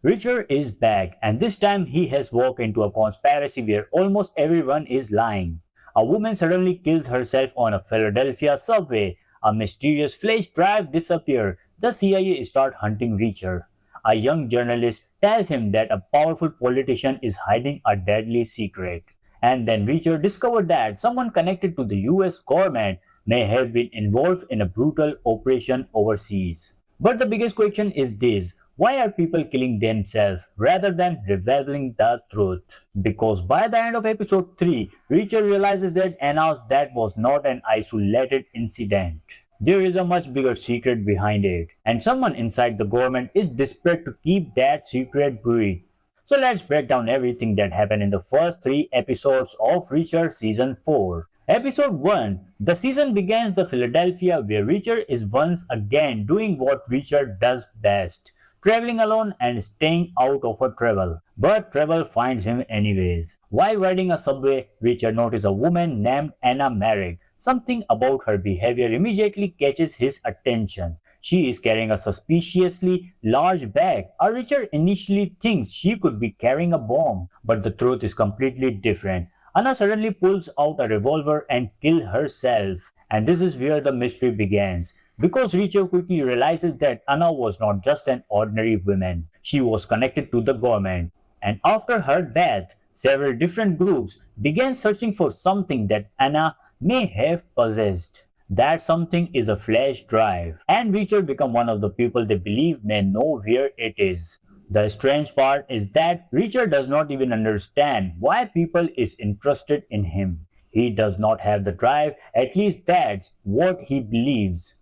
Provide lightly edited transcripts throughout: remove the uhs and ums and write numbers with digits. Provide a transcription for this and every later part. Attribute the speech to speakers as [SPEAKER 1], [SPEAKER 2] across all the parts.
[SPEAKER 1] Richard is back, and this time he has walked into a conspiracy where almost everyone is lying. A woman suddenly kills herself on a Philadelphia subway. A mysterious flash drive disappears. The CIA start hunting Richard. A young journalist tells him that a powerful politician is hiding a deadly secret. And then Richard discovered that someone connected to the US government may have been involved in a brutal operation overseas. But the biggest question is this: why are people killing themselves rather than revealing the truth? Because by the end of episode 3, Richard realizes that Anna's death was not an isolated incident. There is a much bigger secret behind it, and someone inside the government is desperate to keep that secret buried. So let's break down everything that happened in the first 3 episodes of Richard Season 4. Episode 1. The season begins the Philadelphia where Richard is once again doing what Richard does best: traveling alone and staying out of a trouble. But trouble finds him anyways. While riding a subway, Richard notices a woman named Anna Merrick. Something about her behavior immediately catches his attention. She is carrying a suspiciously large bag. Richard initially thinks she could be carrying a bomb, but the truth is completely different. Anna suddenly pulls out a revolver and kills herself. And this is where the mystery begins. Because Richard quickly realizes that Anna was not just an ordinary woman. She was connected to the government. And after her death, several different groups began searching for something that Anna may have possessed. That something is a flash drive. And Richard becomes one of the people they believe may know where it is. The strange part is that Richard does not even understand why people is interested in him. He does not have the drive, at least that's what he believes.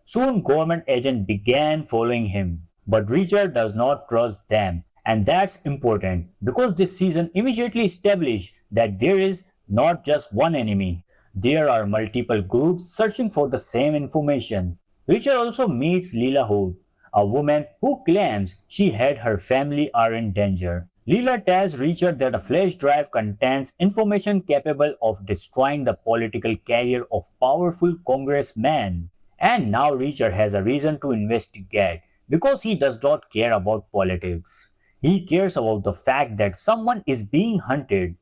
[SPEAKER 1] Soon government agents began following him, but Richard does not trust them, and that's important because this season immediately established that there is not just one enemy. There are multiple groups searching for the same information. Richard also meets Lila Hoth, a woman who claims she had her family are in danger. Lila tells Richard that a flash drive contains information capable of destroying the political career of powerful congressmen. And now Richard has a reason to investigate because he does not care about politics. He cares about the fact that someone is being hunted.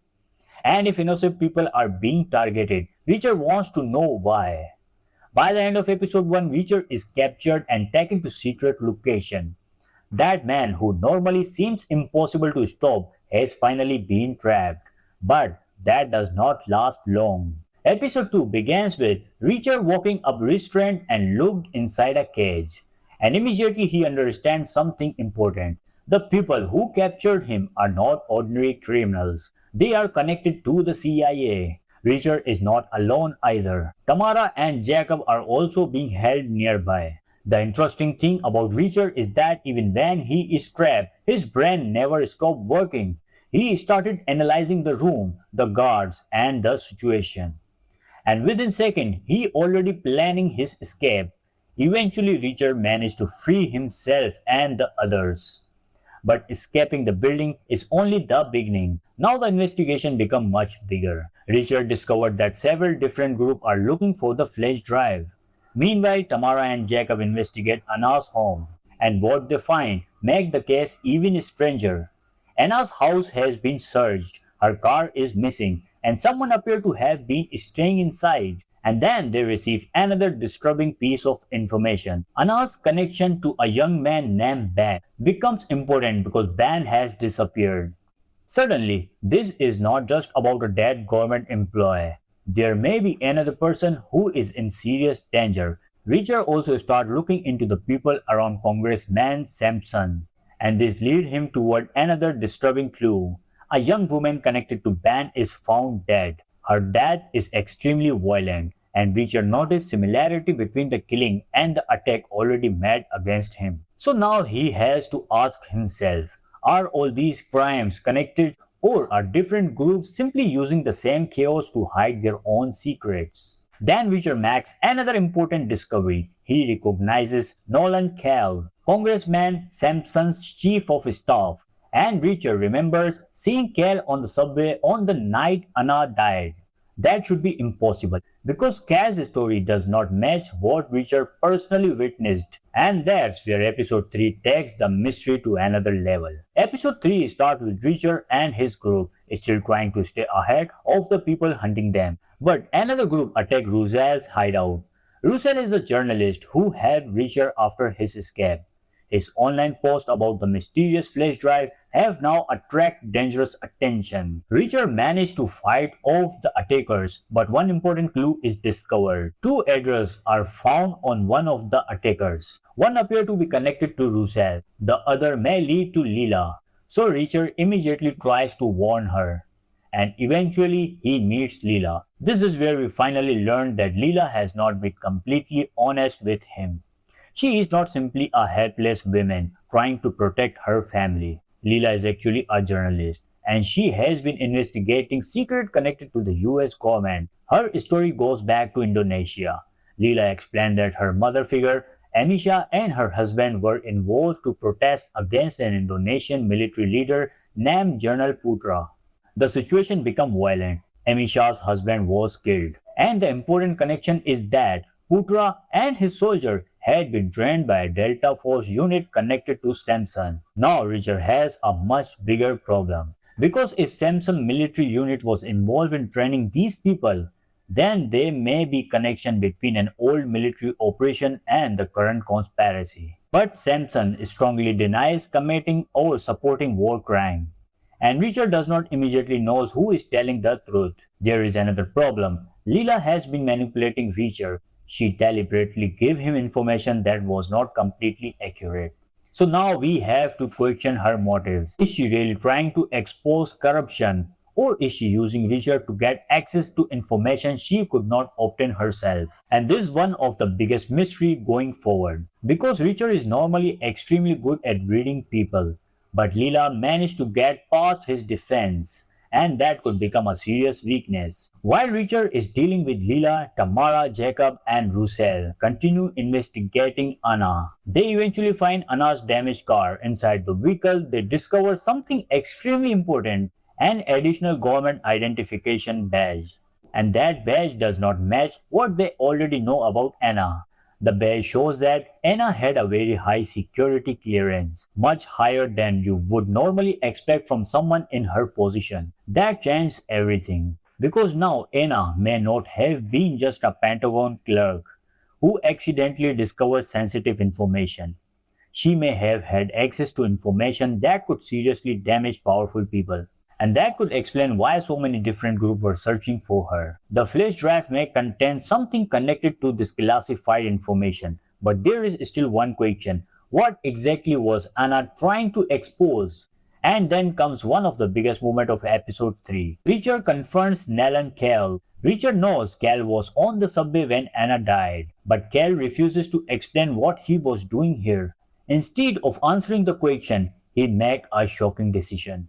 [SPEAKER 1] And if innocent people are being targeted, Richard wants to know why. By the end of episode 1, Richard is captured and taken to secret location. That man who normally seems impossible to stop has finally been trapped. But that does not last long. Episode 2 begins with Richard walking up restrained and looked inside a cage. And immediately he understands something important. The people who captured him are not ordinary criminals. They are connected to the CIA. Richard is not alone either. Tamara and Jacob are also being held nearby. The interesting thing about Richard is that even when he is trapped, his brain never stopped working. He started analyzing the room, the guards, and the situation. And within seconds, he already planning his escape. Eventually, Richard managed to free himself and the others. But escaping the building is only the beginning. Now the investigation becomes much bigger. Richard discovered that several different groups are looking for the flash drive. Meanwhile, Tamara and Jacob investigate Anna's home. And what they find make the case even stranger. Anna's house has been searched, her car is missing, and someone appeared to have been staying inside. And then they receive another disturbing piece of information. Anna's connection to a young man named Ben becomes important because Ben has disappeared. Suddenly, this is not just about a dead government employee. There may be another person who is in serious danger. Richard also starts looking into the people around Congressman Sampson, and this leads him toward another disturbing clue. A young woman connected to Ben is found dead. Her death is extremely violent, and Richard noticed similarity between the killing and the attack already made against him. So now he has to ask himself, are all these crimes connected, or are different groups simply using the same chaos to hide their own secrets? Then Richard makes another important discovery. He recognizes Nolan Cahill, Congressman Sampson's chief of staff. And Richard remembers seeing Cahill on the subway on the night Anna died. That should be impossible. because Kaz's story does not match what Richard personally witnessed. And that's where episode 3 takes the mystery to another level. Episode 3 starts with Richard and his group still trying to stay ahead of the people hunting them. But another group attacked Ruzel's hideout. Ruzel is the journalist who helped Richard after his escape. His online posts about the mysterious flash drive have now attracted dangerous attention. Richard managed to fight off the attackers, but one important clue is discovered. Two addresses are found on one of the attackers. One appears to be connected to Russell, the other may lead to Lila. So Richard immediately tries to warn her, and eventually he meets Lila. This is where we finally learn that Lila has not been completely honest with him. She is not simply a helpless woman trying to protect her family. Lila is actually a journalist, and she has been investigating secrets connected to the US government. Her story goes back to Indonesia. Lila explained that her mother figure, Amisha, and her husband were involved to protest against an Indonesian military leader named General Putra. The situation became violent. Amisha's husband was killed, and the important connection is that Putra and his soldier had been trained by a Delta Force unit connected to Samson. Now Richard has a much bigger problem. Because if Samson military unit was involved in training these people, then there may be connection between an old military operation and the current conspiracy. But Samson strongly denies committing or supporting war crime. And Richard does not immediately know who is telling the truth. There is another problem. Lila has been manipulating Richard. She deliberately gave him information that was not completely accurate. So now we have to question her motives. Is she really trying to expose corruption? Or is she using Richard to get access to information she could not obtain herself? And this is one of the biggest mystery going forward. Because Richard is normally extremely good at reading people. But Lila managed to get past his defense, and that could become a serious weakness. While Richard is dealing with Lila, Tamara, Jacob, and Russell continue investigating Anna. They eventually find Anna's damaged car. Inside the vehicle, they discover something extremely important, an additional government identification badge. And that badge does not match what they already know about Anna. The badge shows that Anna had a very high security clearance, much higher than you would normally expect from someone in her position. That changed everything, because now Anna may not have been just a Pentagon clerk who accidentally discovered sensitive information. She may have had access to information that could seriously damage powerful people. And that could explain why so many different groups were searching for her. The flash drive may contain something connected to this classified information, but there is still one question. What exactly was Anna trying to expose? And then comes one of the biggest moments of episode 3. Richard confronts Nell and Cahill. Richard knows Cahill was on the subway when Anna died, but Cahill refuses to explain what he was doing here. Instead of answering the question, he makes a shocking decision.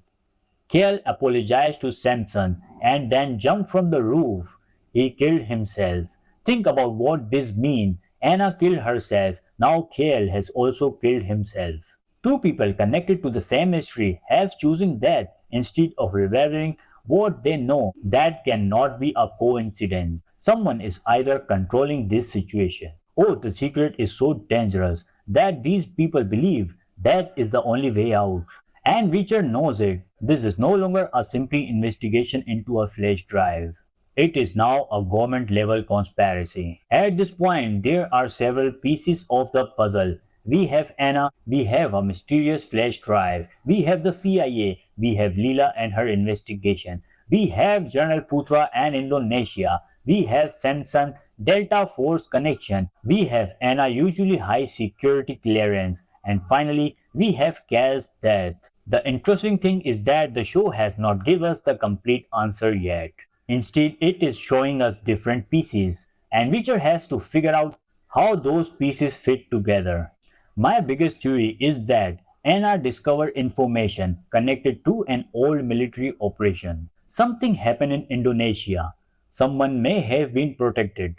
[SPEAKER 1] Cahill apologized to Samson and then jumped from the roof. He killed himself. Think about what this means. Anna killed herself. Now Cahill has also killed himself. Two people connected to the same mystery have chosen death instead of revealing what they know. That cannot be a coincidence. Someone is either controlling this situation, or the secret is so dangerous that these people believe that is the only way out. And Richard knows it. This is no longer a simple investigation into a flash drive. It is now a government-level conspiracy. At this point, there are several pieces of the puzzle. We have Anna, we have a mysterious flash drive, we have the CIA, we have Lila and her investigation, we have General Putra and Indonesia, we have Samson, Delta Force connection, we have Anna usually high security clearance, and finally, we have Kaz's death. The interesting thing is that the show has not given us the complete answer yet. Instead, it is showing us different pieces, and Richard has to figure out how those pieces fit together. My biggest theory is that Anna discovered information connected to an old military operation. Something happened in Indonesia. Someone may have been protected.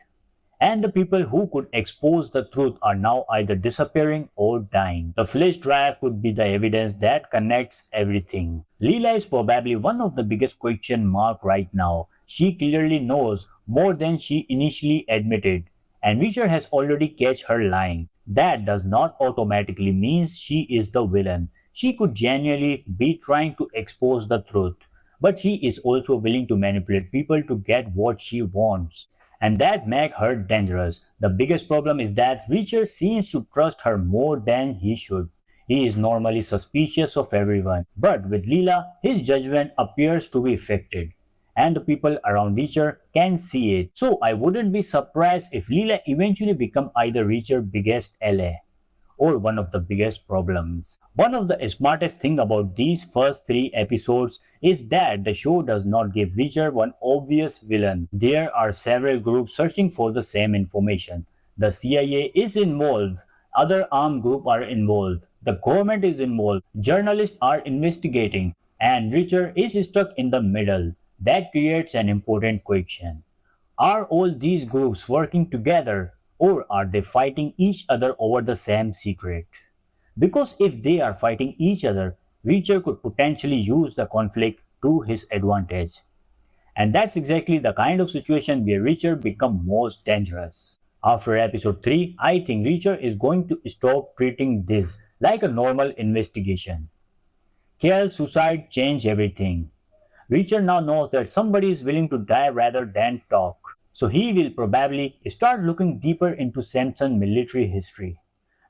[SPEAKER 1] And the people who could expose the truth are now either disappearing or dying. The flash drive could be the evidence that connects everything. Lila is probably one of the biggest question mark right now. She clearly knows more than she initially admitted, and Reacher has already catch her lying. That does not automatically mean she is the villain. She could genuinely be trying to expose the truth, but she is also willing to manipulate people to get what she wants. And that makes her dangerous. The biggest problem is that Reacher seems to trust her more than he should. He is normally suspicious of everyone, but with Leela, his judgment appears to be affected, and the people around Reacher can see it. So I wouldn't be surprised if Leela eventually become either Reacher's biggest ally or one of the biggest problems. One of the smartest thing about these first 3 episodes is that the show does not give Reacher one obvious villain. There are several groups searching for the same information. The CIA is involved, other armed groups are involved, the government is involved, journalists are investigating, and Reacher is stuck in the middle. That creates an important question. Are all these groups working together, or are they fighting each other over the same secret? Because if they are fighting each other, Reacher could potentially use the conflict to his advantage. And that's exactly the kind of situation where Reacher becomes most dangerous. After episode 3, I think Reacher is going to stop treating this like a normal investigation. Cahill's suicide changed everything. Reacher now knows that somebody is willing to die rather than talk. So he will probably start looking deeper into Samson's military history.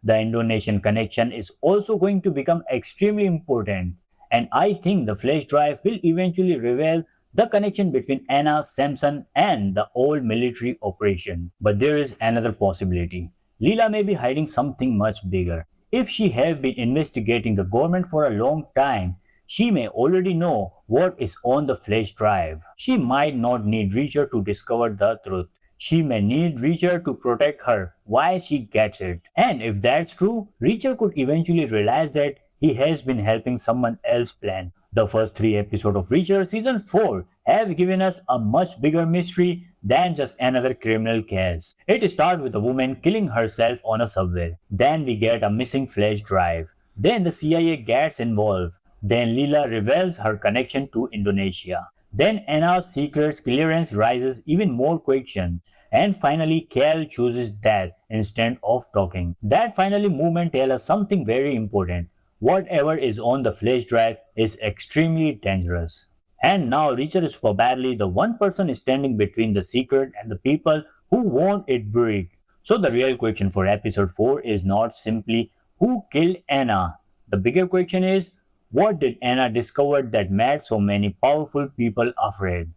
[SPEAKER 1] The Indonesian connection is also going to become extremely important, and I think the flash drive will eventually reveal the connection between Anna, Samson, and the old military operation. But there is another possibility. Leela may be hiding something much bigger. If she have been investigating the government for a long time, she may already know what is on the flash drive. She might not need Reacher to discover the truth. She may need Reacher to protect her while she gets it. And if that's true, Reacher could eventually realize that he has been helping someone else plan. The first 3 episodes of Reacher season 4 have given us a much bigger mystery than just another criminal case. It starts with a woman killing herself on a subway. Then we get a missing flash drive. Then the CIA gets involved. Then Leela reveals her connection to Indonesia. Then Anna's secret clearance raises even more questions. And finally, Cahill chooses death instead of talking. That finally movement tells us something very important. Whatever is on the flash drive is extremely dangerous. And now Reacher is probably the one person standing between the secret and the people who want it buried. So the real question for episode 4 is not simply who killed Anna. The bigger question is, what did Anna discover that made so many powerful people afraid?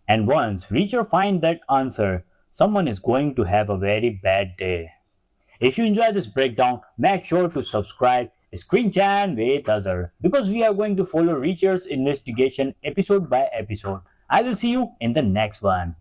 [SPEAKER 1] And once Reacher finds that answer, someone is going to have a very bad day. If you enjoy this breakdown, make sure to subscribe, screen chat with other, because we are going to follow Reacher's investigation episode by episode. I will see you in the next one.